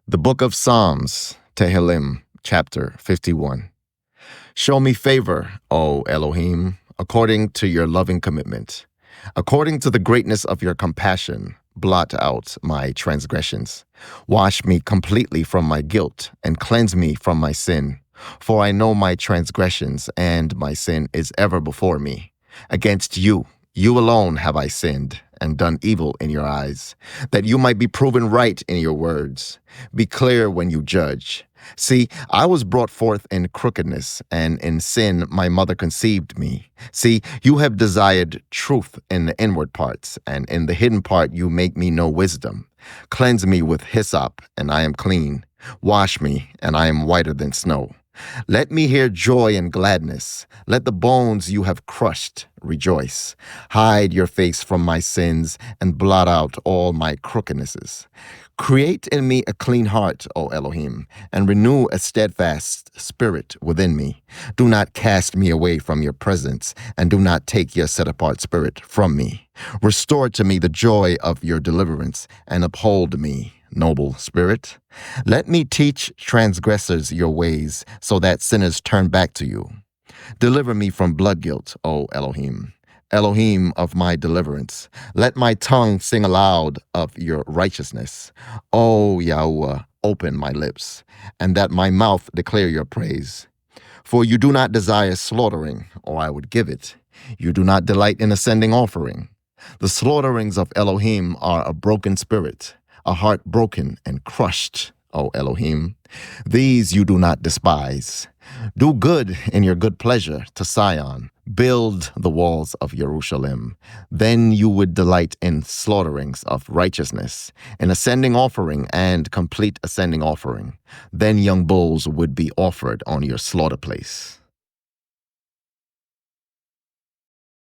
The Book of Psalms, Tehillim, chapter 51. Show me favor, O Elohim, according to your loving commitment. According to the greatness of your compassion, blot out my transgressions. Wash me completely from my guilt and cleanse me from my sin. For I know my transgressions, and my sin is ever before me. Against you alone have I sinned and done evil in your eyes, that you might be proven right in your words. Be clear when you judge. See, I was brought forth in crookedness, and in sin my mother conceived me. See, you have desired truth in the inward parts, and in the hidden part you make me know wisdom. Cleanse me with hyssop, and I am clean. Wash me, and I am whiter than snow. Let me hear joy and gladness. Let the bones you have crushed rejoice. Hide your face from my sins and blot out all my crookednesses. Create in me a clean heart, O Elohim, and renew a steadfast spirit within me. Do not cast me away from your presence, and do not take your set-apart spirit from me. Restore to me the joy of your deliverance, and uphold me, noble spirit. Let me teach transgressors your ways, so that sinners turn back to you. Deliver me from blood guilt, O Elohim. Elohim of my deliverance, let my tongue sing aloud of your righteousness. O YAHUAH, open my lips, and that my mouth declare your praise. For you do not desire slaughtering, or I would give it. You do not delight in a sending offering. The slaughterings of Elohim are a broken spirit, a heart broken and crushed, O Elohim. These you do not despise. Do good in your good pleasure to Sion. Build the walls of Jerusalem. Then you would delight in slaughterings of righteousness, in ascending offering and complete ascending offering. Then young bulls would be offered on your slaughter place.